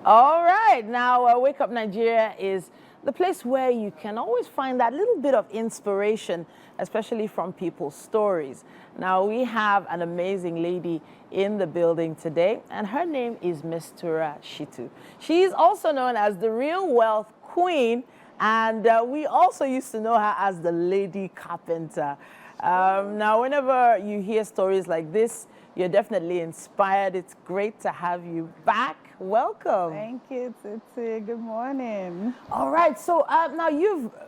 All right, now Wake Up Nigeria is the place where you can always find that little bit of inspiration, especially from people's stories. Now, we have an amazing lady in the building today, and her name is Miss Tura Shitu. She's also known as the Real Wealth Queen, and we also used to know her as the Lady Carpenter. Now, whenever you hear stories like this, you're definitely inspired. It's great to have you back. Welcome. Thank you, Titi. Good morning. All right. So now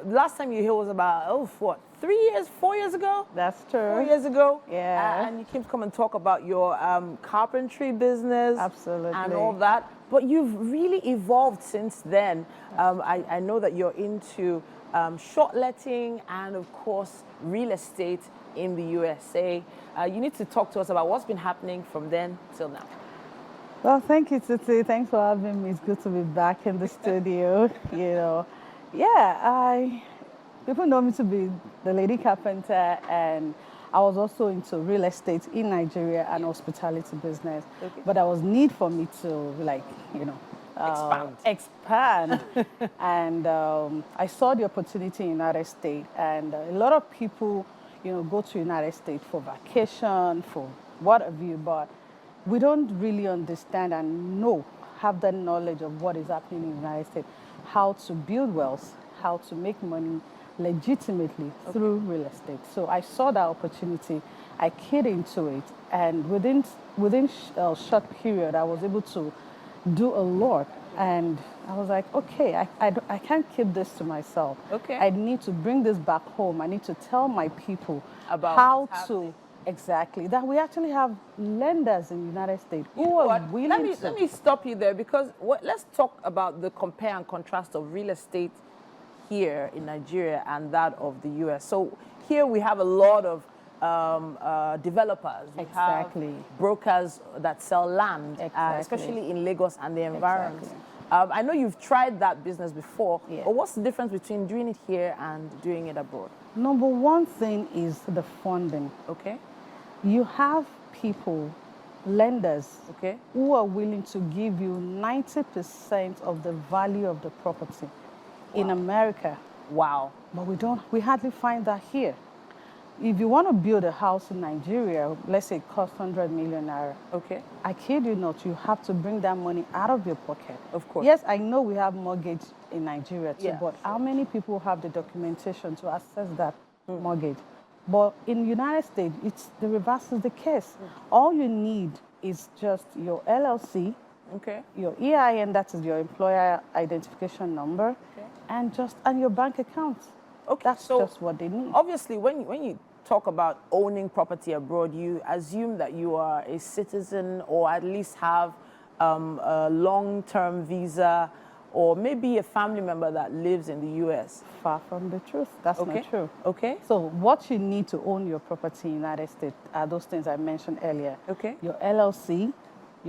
last time you here was about, what, 3 years, 4 years ago? That's true. 4 years ago? Yeah. And you came to come and talk about your carpentry business. Absolutely. And all that. But you've really evolved since then. I know that you're into short letting and, of course, real estate in the USA. You need to talk to us about what's been happening from then till now. Well, thank you, Titi. Thanks for having me. It's good to be back in the studio. People know me to be the Lady Carpenter, and I was also into real estate in Nigeria and hospitality business. Okay. But there was need for me to, expand. And I saw the opportunity in United States, and a lot of people, go to United States for vacation, for what have you, but we don't really understand and have the knowledge of what is happening in the United States, how to build wealth, how to make money legitimately through real estate. So I saw that opportunity, I keyed into it, and within a short period, I was able to do a lot. And I was like, okay, I can't keep this to myself. Okay. I need to bring this back home. I need to tell my people about how to... Exactly. That we actually have lenders in the United States who are willing to... Let me stop you there, because let's talk about the compare and contrast of real estate here in Nigeria and that of the US. So here we have a lot of developers. We have brokers that sell land, especially in Lagos and the environs. Exactly. I know you've tried that business before, but what's the difference between doing it here and doing it abroad? Number one thing is the funding. Okay. You have people, lenders, who are willing to give you 90% of the value of the property in America. Wow. But we hardly find that here. If you want to build a house in Nigeria, let's say it costs 100 million naira. Okay. I kid you not, you have to bring that money out of your pocket. Of course. Yes, I know we have mortgage in Nigeria too, but how many people have the documentation to access that mortgage? But in the United States, the reverse is the case. All you need is just your LLC, your EIN, that is your employer identification number, and your bank account. Okay, that's just what they need. Obviously, when you talk about owning property abroad, you assume that you are a citizen or at least have a long-term visa, or maybe a family member that lives in the U.S. Far from the truth. That's not true. Okay. So what you need to own your property in the United States are those things I mentioned earlier. Okay. Your LLC.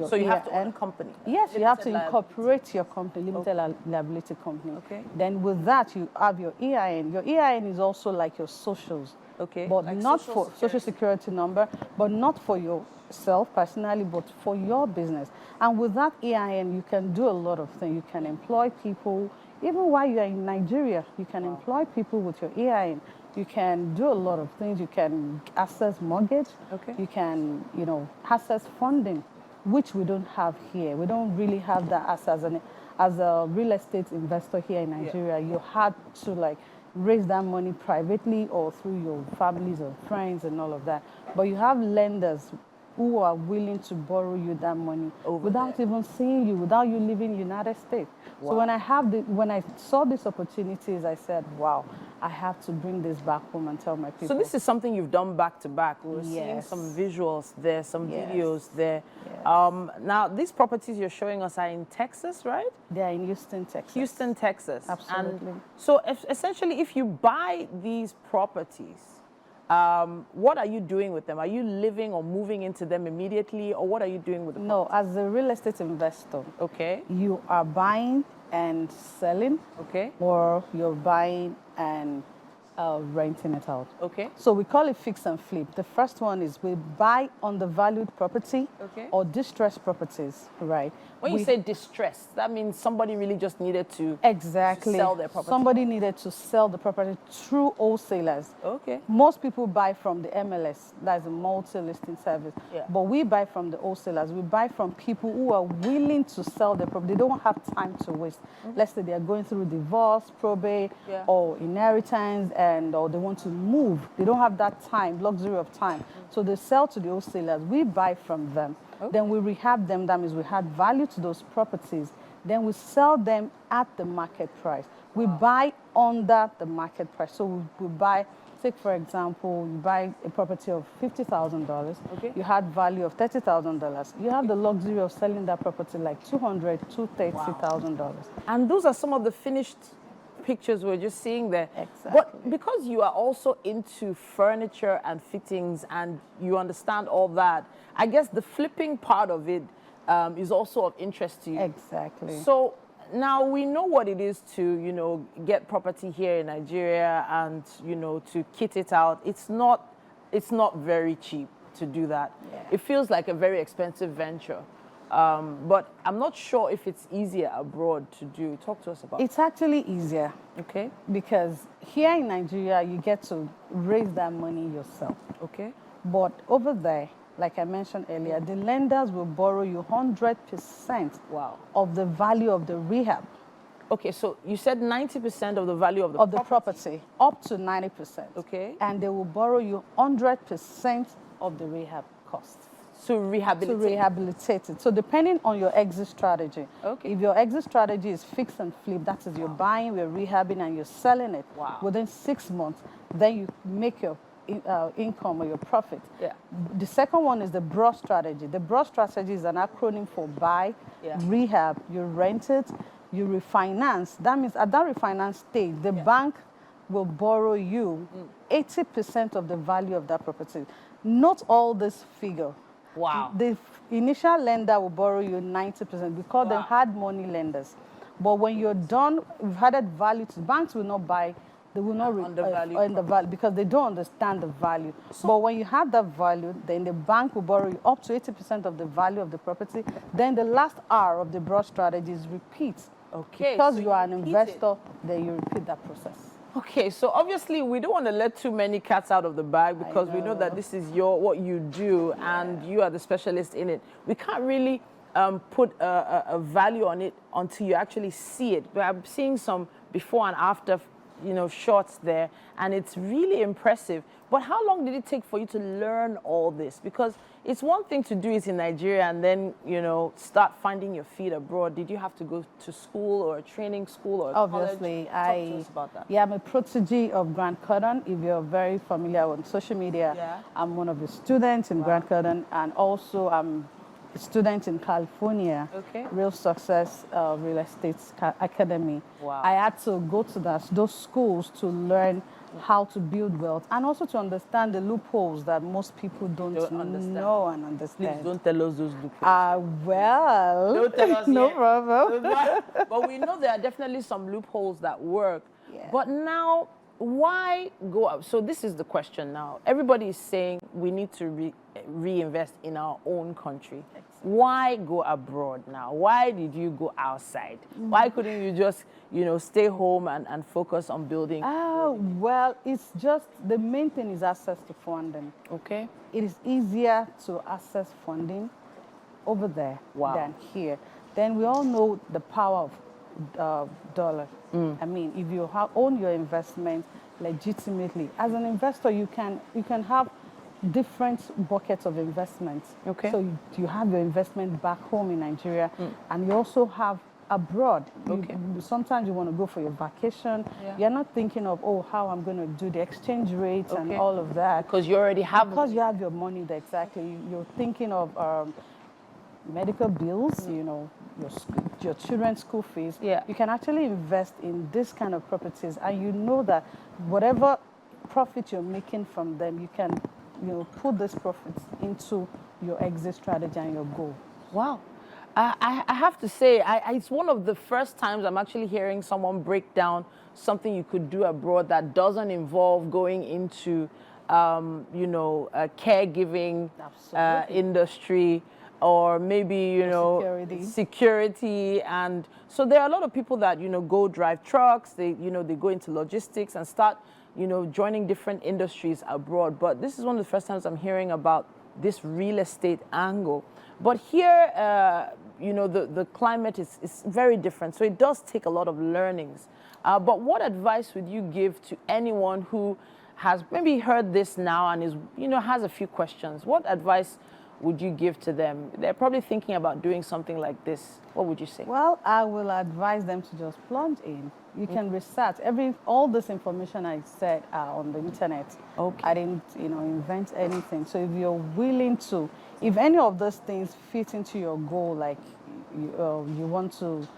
So you have to own a company? Yes, you have to incorporate your company, limited liability company. Okay. Then with that, you have your EIN. Your EIN is also like your socials. Okay. But like not for social security number, but not for yourself personally, but for your business. And with that EIN, you can do a lot of things. You can employ people. Even while you're in Nigeria, you can employ people with your EIN. You can do a lot of things. You can access mortgage. Okay. You can, access funding, which we don't have here. We don't really have that as a real estate investor here in Nigeria. You had to raise that money privately or through your families or friends and all of that. But you have lenders who are willing to borrow you that money without even seeing you, without you living in the United States. Wow. So when I saw these opportunities, I said, wow, I have to bring this back home and tell my people. So this is something you've done back to back. We're seeing some visuals there, some videos there. Yes. Now, these properties you're showing us are in Texas, right? They're in Houston, Texas. Houston, Texas. Absolutely. And so essentially, if you buy these properties, what are you doing with them? Are you living or moving into them immediately, or what are you doing with them? No, as a real estate investor, you are buying and selling, or you're buying and renting it out. Okay. So we call it fix and flip. The first one is we buy undervalued property or distressed properties, right? When you say distressed, that means somebody really just needed to sell their property. Somebody needed to sell the property through wholesalers. Okay. Most people buy from the MLS, that's a multi-listing service. Yeah. But we buy from the wholesalers. We buy from people who are willing to sell their property. They don't have time to waste. Let's say they are going through divorce, probate, or inheritance, or they want to move. They don't have that time, luxury of time. So they sell to the wholesalers. We buy from them. Then we rehab them. That means we add value to those properties. Then we sell them at the market price. We buy under the market price. So we buy, take for example, you buy a property of $50,000. You had value of $30,000. You have the luxury of selling that property like $200,000, $230,000. And those are some of the finished pictures we're just seeing there. Exactly. But because you are also into furniture and fittings and you understand all that, I guess the flipping part of it is also of interest to you. Exactly. So now we know what it is to, get property here in Nigeria and, to kit it out. It's not very cheap to do that. Yeah. It feels like a very expensive venture. But I'm not sure if it's easier abroad to do. Talk to us about it. It's actually easier. Okay. Because here in Nigeria, you get to raise that money yourself. Okay. But over there, like I mentioned earlier, the lenders will borrow you 100% of the value of the rehab. Okay, so you said 90% of the value of the property, up to 90%. Okay. And they will borrow you 100% of the rehab cost. To rehabilitate it. So depending on your exit strategy. Okay. If your exit strategy is fix and flip, that is you're buying, you're rehabbing, and you're selling it within 6 months, then you make your income or your profit. Yeah. The second one is the broad strategy. The broad strategy is an acronym for buy, rehab, you rent it, you refinance. That means at that refinance stage, the bank will borrow you 80% of the value of that property. Not all this figure. Wow. The initial lender will borrow you 90%. We call them hard money lenders. But when you're done, we've added value to banks will not buy. They will not undervalue because they don't understand the value. So, but when you have that value, then the bank will borrow you up to 80% of the value of the property. Then the last R of the broad strategy is repeat. Okay. Because so you are an investor, then you repeat that process. Okay, so obviously we don't want to let too many cats out of the bag because we know that this is what you do and you are the specialist in it. We can't really put a value on it until you actually see it. But I'm seeing some before and after shots there, and it's really impressive. But how long did it take for you to learn all this? Because it's one thing to do it in Nigeria and then, start finding your feet abroad. Did you have to go to school or a training school or Obviously, college? Talk to us about that. Yeah, I'm a protege of Grant Cardone. If you're very familiar with social media, I'm one of the students in Grant Cardone, and also I'm a student in California, Real Success Real Estate Academy. Wow. I had to go to those schools to learn how to build wealth and also to understand the loopholes that most people don't know and understand. Please don't tell us those loopholes. Well, don't tell us no yet. problem. But we know there are definitely some loopholes that work. Yeah. But now, why go up? So this is the question now. Everybody is saying we need to reinvest in our own country. Why go abroad now? Why did you go outside? Why couldn't you just, stay home and focus on building? Well, it's just the main thing is access to funding. Okay. It is easier to access funding over there than here. Then we all know the power of dollar. I mean, if you own your investment legitimately, as an investor, you can have different buckets of investments. Okay. So you have your investment back home in Nigeria, and you also have abroad. Okay. Sometimes you want to go for your vacation. Yeah. You're not thinking of, how I'm going to do the exchange rates and all of that. Because you already have Because you have your money there, exactly. You're thinking of medical bills, your children's school fees. Yeah. You can actually invest in this kind of properties, and you know that whatever profit you're making from them, you can put these profits into your exit strategy and your goal. Wow. I have to say, it's one of the first times I'm actually hearing someone break down something you could do abroad that doesn't involve going into, you know, a caregiving industry, or maybe, you know, security. And so there are a lot of people that, you know, go drive trucks, they, you know, they go into logistics and start, you know, joining different industries abroad. But this is one of the first times I'm hearing about this real estate angle. But here, you know, the climate is very different. So it does take a lot of learnings. But what advice would you give to anyone who has maybe heard this now and is, you know, has a few questions? What advice would you give to them? They're probably thinking about doing something like this. What would you say? Well, I will advise them to just plunge in. You can research all this information I said on the internet. Okay. I didn't, you know, invent anything. So if you're willing to, if any of those things fit into your goal, like you want to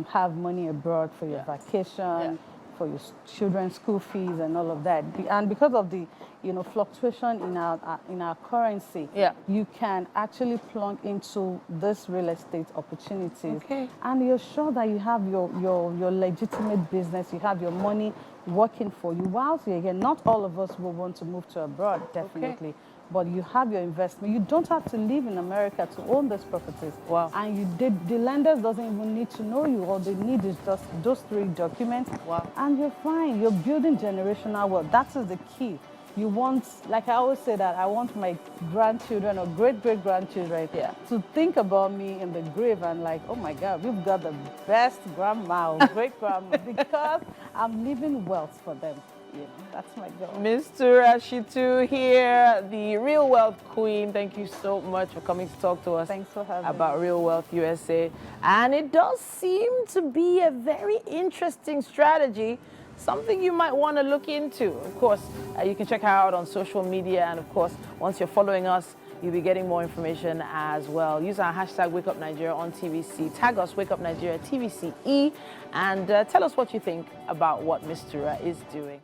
have money abroad for your vacation, for your children's school fees and all of that, and because of the, you know, fluctuation in our currency, you can actually plunge into this real estate opportunities, and you're sure that you have your legitimate business, you have your money working for you whilst you're here. Not all of us will want to move to abroad, definitely. But you have your investment. You don't have to live in America to own these properties. Wow. And the lenders doesn't even need to know you. All they need is just those 3 documents. Wow. And you're fine. You're building generational wealth. That is the key. You want, like I always say that, I want my grandchildren or great-great-grandchildren to think about me in the grave and like, oh my God, we've got the best grandma or great-grandma because I'm leaving wealth for them. Yeah, that's my goal. Mr. Ashitu here, the Real Wealth Queen. Thank you so much for coming to talk to us. Thanks for having about Real Wealth USA. And it does seem to be a very interesting strategy, something you might want to look into. Of course, you can check her out on social media. And of course, once you're following us, you'll be getting more information as well. Use our hashtag WakeUpNigeria on TVC. Tag us WakeUpNigeria TVCE and tell us what you think about what Ms. Tura is doing.